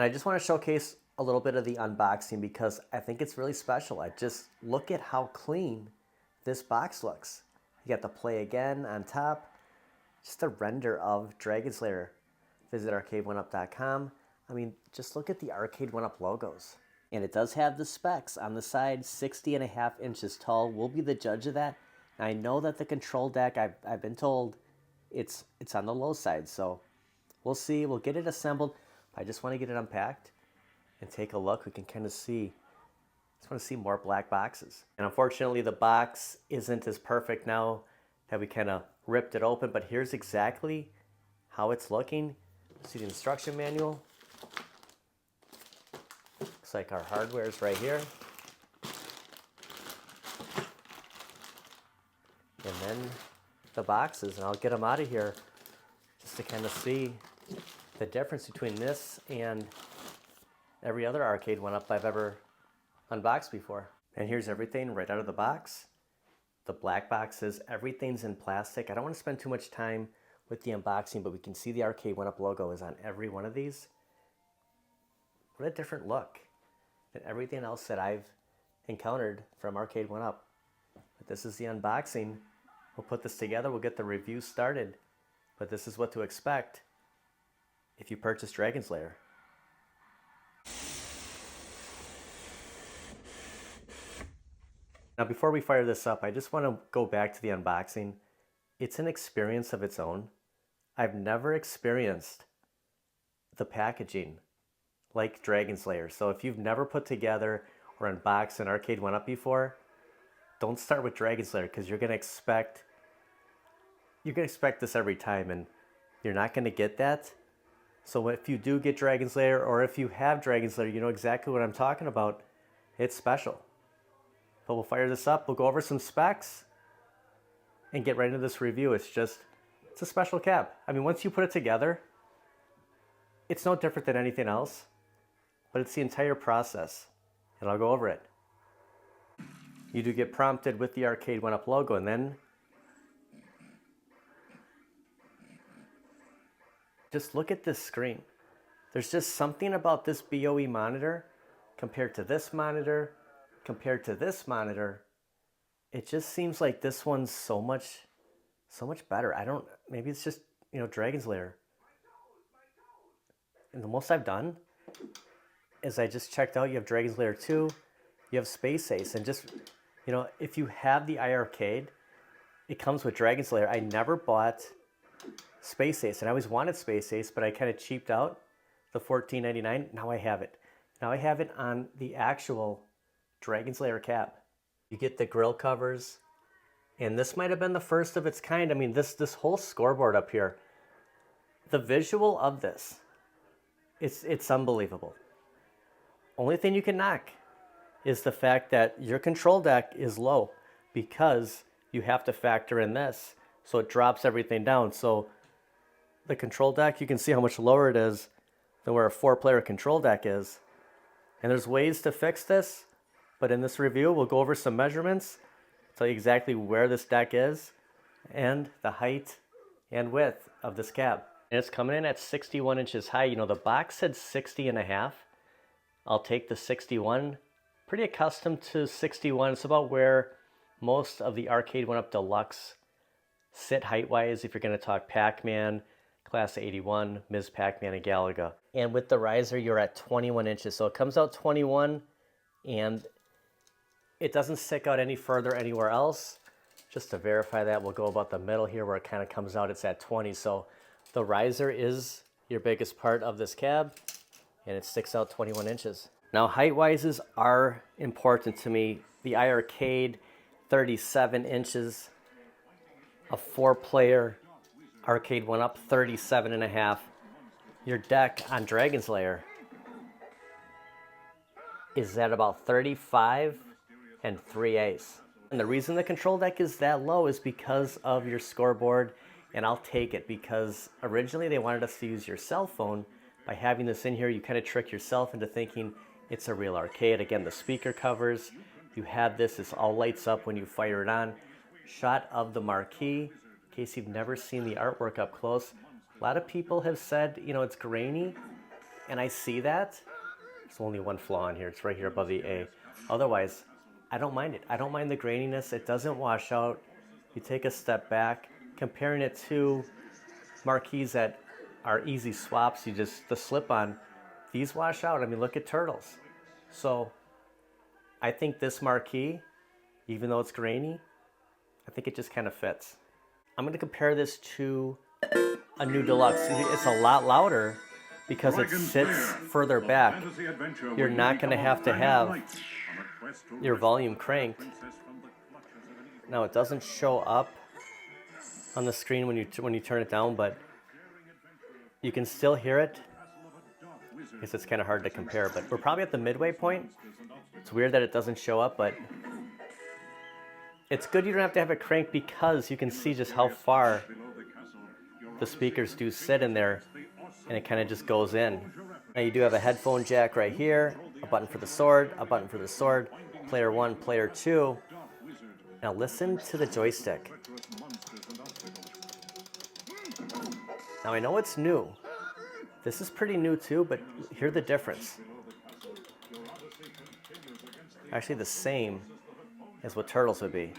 And I just want to showcase a little bit of the unboxing because I think it's really special. I just look at how clean this box looks. You got the play again on top, just a render of Dragon's Lair. Visit Arcade1up.com. I mean, just look at the Arcade1up logos. And it does have the specs on the side, 60.5 inches tall. We'll be the judge of that. And I know that the control deck, I've been told, it's on the low side. So we'll see. We'll get it assembled. I just want to get it unpacked and take a look. We can kind of see. Just want to see more black boxes. And unfortunately, the box isn't as perfect now that we kind of ripped it open. But here's exactly how it's looking. See the instruction manual. Looks like our hardware is right here. And then the boxes, and I'll get them out of here just to kind of see the difference between this and every other Arcade1up I've ever unboxed before. And here's everything right out of the box. The black boxes, everything's in plastic. I don't want to spend too much time with the unboxing, but we can see the Arcade1up logo is on every one of these. What a different look than everything else that I've encountered from Arcade1up. But this is the unboxing. We'll put this together, we'll get the review started. But this is what to expect if you purchase Dragon's Lair. Now before we fire this up, I just want to go back to the unboxing. It's an experience of its own. I've never experienced the packaging like Dragon's Lair. So if you've never put together or unboxed an Arcade1up before, don't start with Dragon's Lair because you're gonna expect this every time, and you're not gonna get that. So if you do get Dragon's Lair, or if you have Dragon's Lair, you know exactly what I'm talking about. It's special. But we'll fire this up, we'll go over some specs, and get right into this review. It's a special cab. I mean, once you put it together, it's no different than anything else, but it's the entire process, and I'll go over it. You do get prompted with the Arcade1up logo, and then just look at this screen. There's just something about this BOE monitor compared to this monitor, compared to this monitor. It just seems like this one's so much better. Maybe it's just, Dragon's Lair. And the most I've done is I just checked out, you have Dragon's Lair 2, you have Space Ace, and just, if you have the iArcade, it comes with Dragon's Lair. I never bought Space Ace, and I always wanted Space Ace, but I kind of cheaped out the $14.99. Now I have it. Now I have it on the actual Dragon's Lair cab. You get the grill covers, and this might have been the first of its kind. I mean, this whole scoreboard up here, the visual of this, it's unbelievable. Only thing you can knock is the fact that your control deck is low because you have to factor in this, so it drops everything down. So the control deck, you can see how much lower it is than where a 4-player control deck is. And there's ways to fix this, but in this review, we'll go over some measurements, tell you exactly where this deck is, and the height and width of this cab. And it's coming in at 61 inches high. The box said 60.5. I'll take the 61. Pretty accustomed to 61. It's about where most of the Arcade1up Deluxe sit height-wise if you're going to talk Pac-Man, Class 81, Ms. Pac-Man, and Galaga. And with the riser, you're at 21 inches. So it comes out 21, and it doesn't stick out any further anywhere else. Just to verify that, we'll go about the middle here where it kind of comes out. It's at 20. So the riser is your biggest part of this cab, and it sticks out 21 inches. Now, height-wises are important to me. The iArcade, 37 inches. A 4-player Arcade1up, 37.5. Your deck on Dragon's Lair is at about 35 3/8. And the reason the control deck is that low is because of your scoreboard, and I'll take it because originally they wanted us to use your cell phone. By having this in here, you kind of trick yourself into thinking it's a real arcade. Again, the speaker covers, you have this all lights up when you fire it on. Shot of the marquee, in case you've never seen the artwork up close. A lot of people have said, it's grainy, and I see that. There's only one flaw in here. It's right here above the A. Otherwise, I don't mind it. I don't mind the graininess. It doesn't wash out. You take a step back, comparing it to marquees that are easy swaps. You just, the slip-on, these wash out. I mean, look at Turtles. So I think this marquee, even though it's grainy, I think it just kind of fits. I'm going to compare this to a new Deluxe. It's a lot louder because it sits further back. You're not going to have your volume cranked. Now it doesn't show up on the screen when you turn it down, but you can still hear it. I guess it's kind of hard to compare, but we're probably at the midway point. It's weird that it doesn't show up, but it's good you don't have to have it cranked because you can see just how far the speakers do sit in there, and it kind of just goes in. Now you do have a headphone jack right here, a button for the sword, a button for the sword, player 1, player 2. Now listen to the joystick. Now I know it's new. This is pretty new too, but hear the difference. Actually the same as what Turtles would be.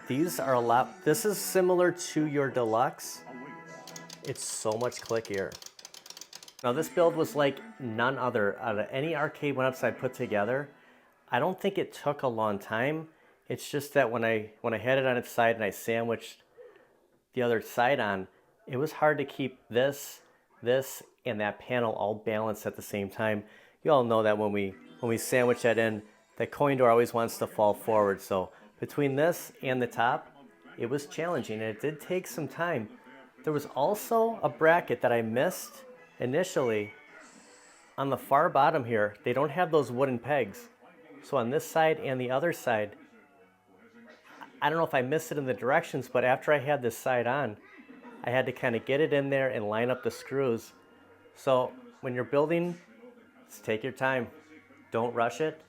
These are a lot, this is similar to your Deluxe. It's so much clickier. Now this build was like none other out of any Arcade1ups I put together. I don't think it took a long time. It's just that when I had it on its side and I sandwiched the other side on, it was hard to keep this, and that panel all balanced at the same time. You all know that when we sandwich that in, the coin door always wants to fall forward. So between this and the top, it was challenging, and it did take some time. There was also a bracket that I missed initially. On the far bottom here, they don't have those wooden pegs. So on this side and the other side, I don't know if I missed it in the directions, but after I had this side on, I had to kind of get it in there and line up the screws. So when you're building, just take your time. Don't rush it.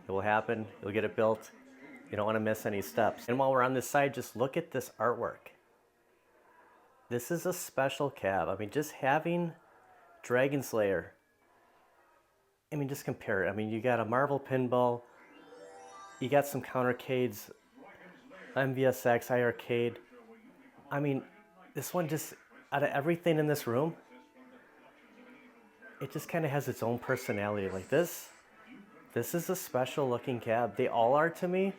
It will happen. You'll get it built. You don't want to miss any steps. And while we're on this side, just look at this artwork. This is a special cab. I mean, just having Dragon's Lair. I mean, just compare it. I mean, you got a Marvel pinball. You got some countercades, MVSX, iArcade. I mean, this one just, out of everything in this room, it just kind of has its own personality. Like this is a special looking cab. They all are to me,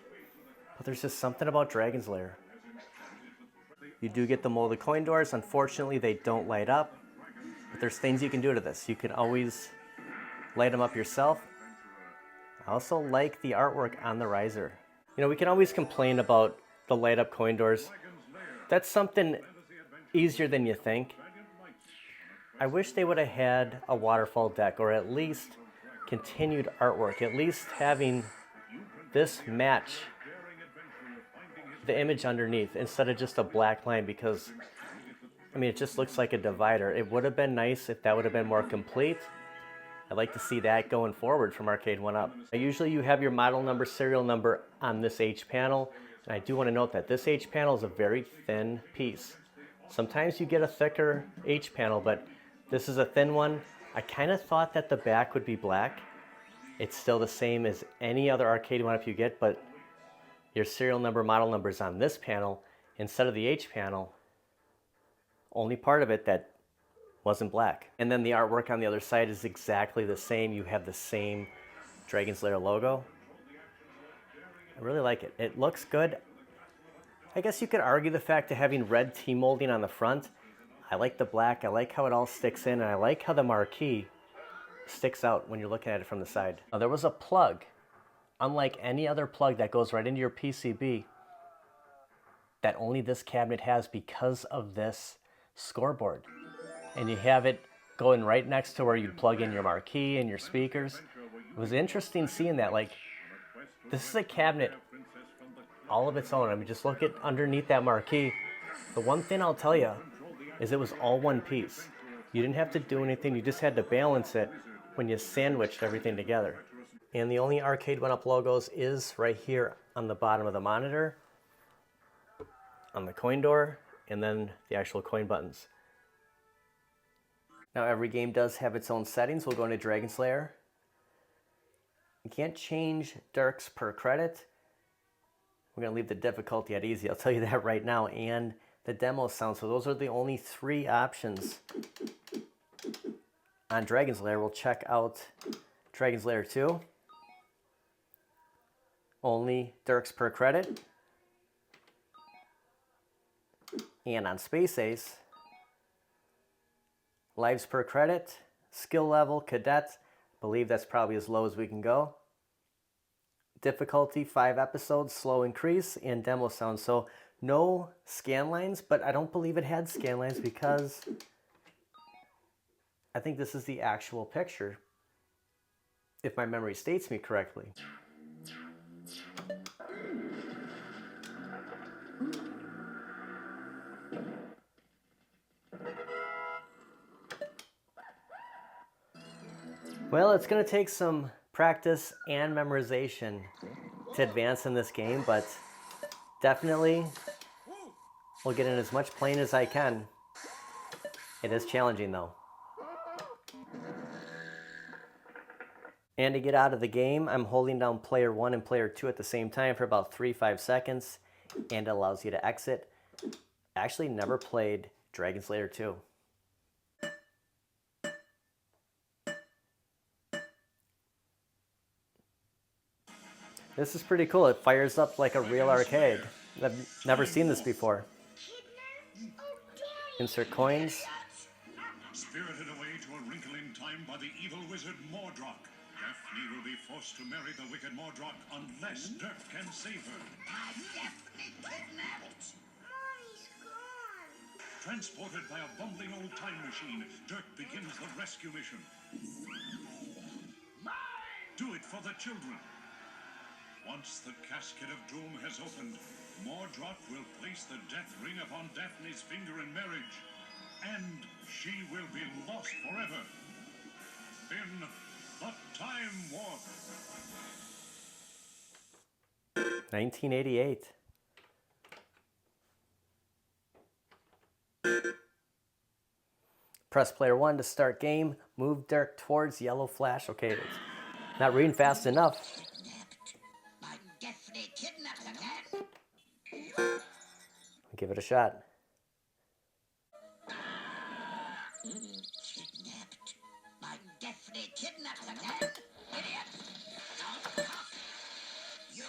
but there's just something about Dragon's Lair. You do get the molded coin doors. Unfortunately, they don't light up, but there's things you can do to this. You can always light them up yourself. I also like the artwork on the riser. You know, we can always complain about the light up coin doors. That's something easier than you think. I wish they would have had a waterfall deck, or at least continued artwork, at least having this match the image underneath instead of just a black line, because I mean, it just looks like a divider. It would have been nice if that would have been more complete. I'd like to see that going forward from Arcade1up. Usually you have your model number, serial number on this H panel, and I do want to note that this H panel is a very thin piece. Sometimes you get a thicker H panel, but this is a thin one. I kind of thought that the back would be black. It's still the same as any other Arcade1up you get, but your serial number, model numbers on this panel instead of the H panel. Only part of it that wasn't black. And then the artwork on the other side is exactly the same. You have the same Dragon's Lair logo. I really like it. It looks good. I guess you could argue the fact of having red T-molding on the front. I like the black. I like how it all sticks in, and I like how the marquee sticks out when you're looking at it from the side. Now, there was a plug, unlike any other plug that goes right into your PCB, that only this cabinet has because of this scoreboard. And you have it going right next to where you plug in your marquee and your speakers. It was interesting seeing that. Like, this is a cabinet all of its own. I mean, just look at underneath that marquee. The one thing I'll tell you is it was all one piece. You didn't have to do anything. You just had to balance it when you sandwiched everything together. And the only Arcade1up logos is right here on the bottom of the monitor, on the coin door, and then the actual coin buttons. Now every game does have its own settings. We'll go into Dragon's Lair. You can't change Dirks per credit. We're going to leave the difficulty at easy. I'll tell you that right now. And the demo sound. So those are the only 3 options on Dragon's Lair. We'll check out Dragon's Lair 2. Only Dirks per credit. And on Space Ace, lives per credit, skill level, cadet. Believe that's probably as low as we can go. Difficulty, 5 episodes, slow increase, and demo sound. So no scan lines, but I don't believe it had scan lines because I think this is the actual picture, if my memory states me correctly. Well, it's going to take some practice and memorization to advance in this game, but definitely we'll get in as much playing as I can. It is challenging though. And to get out of the game, I'm holding down player 1 and player 2 at the same time for about 3-5 seconds, and it allows you to exit. Actually never played Dragon's Lair 2. This is pretty cool. It fires up like a real arcade. I've never seen this before. Insert coins. Spirited away to a wrinkle in time by the evil wizard Mordroc, Daphne will be forced to marry the wicked Mordroc unless Dirk can save her. Daphne kidnapped. Mommy's gone. Transported by a bumbling old time machine, Dirk begins the rescue mission. Do it for the children. Once the casket of doom has opened, Mordroc will place the death ring upon Daphne's finger in marriage, and she will be lost forever in the Time Warp. 1988. Press player 1 to start game. Move Dirk towards yellow flash. Okay, it's not reading fast enough. Daphne kidnapped again. Give it a shot. Kidnapped. My Daphne kidnapped again. Idiot. Don't cough. You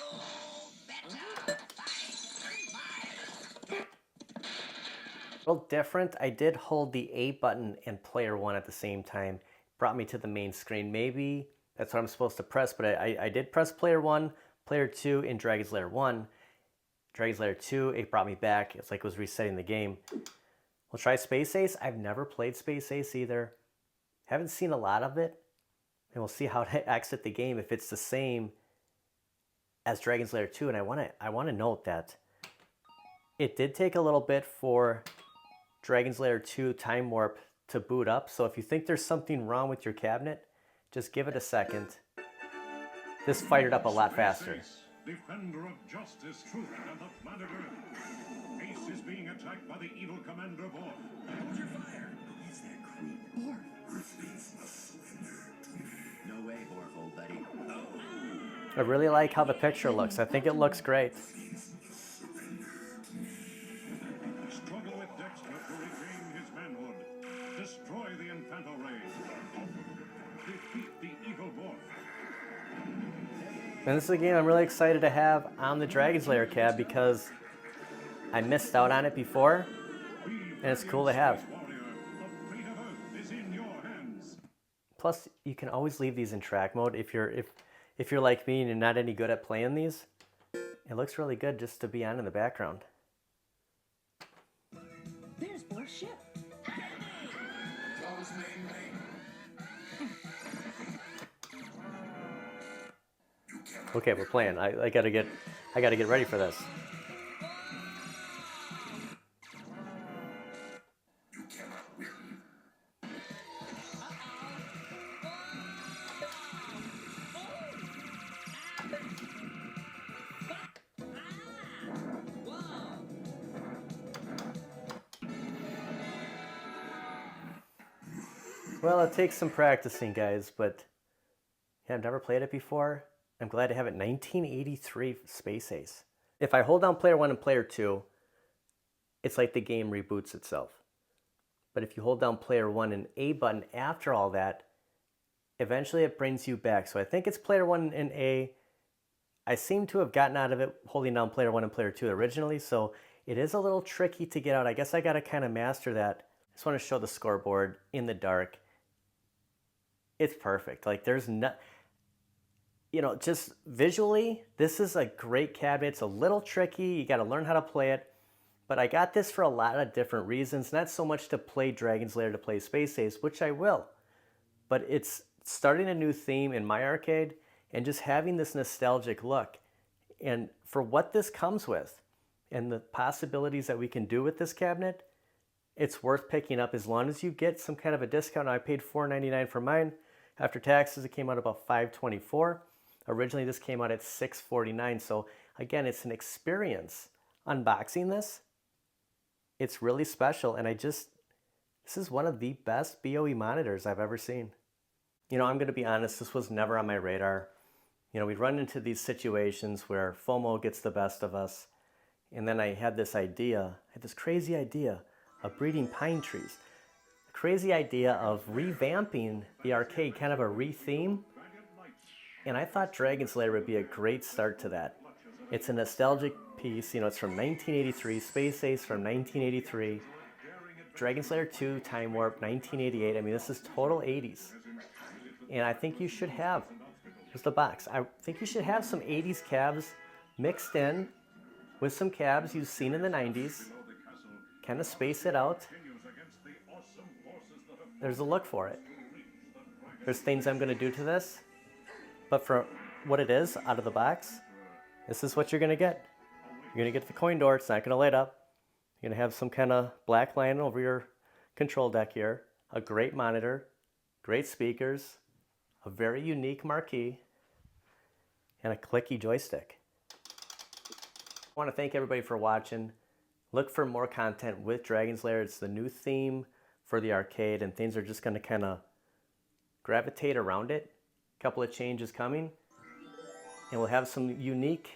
better fight. A little different. I did hold the A button and player 1 at the same time. Brought me to the main screen. Maybe that's what I'm supposed to press, but I did press player 1, player 2 in Dragon's Lair 1. Dragon's Lair 2, it brought me back. It's like it was resetting the game. We'll try Space Ace. I've never played Space Ace either. Haven't seen a lot of it. And we'll see how to exit the game if it's the same as Dragon's Lair 2. And I want to note that it did take a little bit for Dragon's Lair 2 Time Warp to boot up. So if you think there's something wrong with your cabinet, just give it a second. This fired up a lot faster. Defender of justice, truth, and the planet Earth. Ace is being attacked by the evil Commander Borg. Hold your fire. Who is that creep? Borg. Earthlings must surrender to me. No way, Borg, old buddy. Oh. I really like how the picture looks. I think it looks great. Struggle with Dexter to regain his manhood. Destroy the Infanto Ray. Defeat the evil Borg. And this is a game I'm really excited to have on the Dragon's Lair cab because I missed out on it before, and it's cool to have. Plus, you can always leave these in track mode if you're like me and you're not any good at playing these. It looks really good just to be on in the background. There's Borg's ship. Okay, we're playing. I gotta get ready for this. Well, it takes some practicing, guys, but yeah, I've never played it before. I'm glad to have it. 1983 Space Ace. If I hold down player 1 and player 2, it's like the game reboots itself. But if you hold down player 1 and A button after all that, eventually it brings you back. So I think it's player 1 and A. I seem to have gotten out of it holding down player 1 and player 2 originally, so it is a little tricky to get out. I guess I got to kind of master that. I just want to show the scoreboard in the dark. It's perfect. Like there's not, you know, just visually, this is a great cabinet. It's a little tricky. You got to learn how to play it. But I got this for a lot of different reasons. Not so much to play Dragon's Lair, to play Space Ace, which I will. But it's starting a new theme in my arcade and just having this nostalgic look. And for what this comes with and the possibilities that we can do with this cabinet, it's worth picking up as long as you get some kind of a discount. I paid $4.99 for mine. After taxes, it came out about $5.24. Originally, this came out at $6.49. So again, it's an experience. Unboxing this, it's really special. And this is one of the best BOE monitors I've ever seen. You know, I'm going to be honest, this was never on my radar. You know, we run into these situations where FOMO gets the best of us. And then I had this crazy idea of breeding pine trees. A crazy idea of revamping the arcade, kind of a re-theme. And I thought Dragon's Lair would be a great start to that. It's a nostalgic piece, you know, it's from 1983, Space Ace from 1983, Dragon's Lair 2, Time Warp, 1988. I mean, this is total 80s. And I think you should have, here's the box, I think you should have some 80s cabs mixed in with some cabs you've seen in the 90s. Kind of space it out. There's a look for it. There's things I'm going to do to this. But for what it is out of the box, this is what you're going to get. You're going to get the coin door. It's not going to light up. You're going to have some kind of black line over your control deck here. A great monitor. Great speakers. A very unique marquee. And a clicky joystick. I want to thank everybody for watching. Look for more content with Dragon's Lair. It's the new theme for the arcade, and things are just going to kind of gravitate around it. A couple of changes coming, and we'll have some unique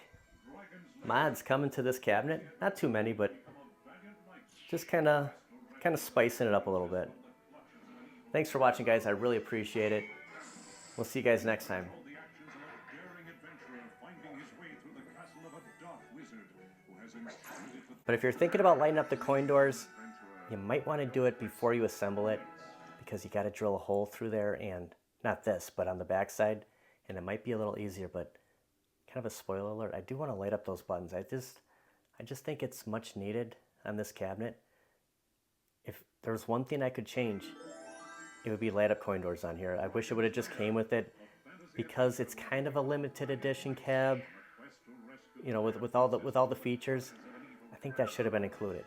mods coming to this cabinet. Not too many, but just kind of spicing it up a little bit. Thanks for watching, guys. I really appreciate it. We'll see you guys next time. But if you're thinking about lighting up the coin doors, you might want to do it before you assemble it, because you got to drill a hole through there, and not this, but on the back side, and it might be a little easier. But kind of a spoiler alert, I do want to light up those buttons. I just think it's much needed on this cabinet. If there was one thing I could change, it would be light up coin doors on here. I wish it would have just came with it, because it's kind of a limited edition cab, you know, with all the features. I think that should have been included.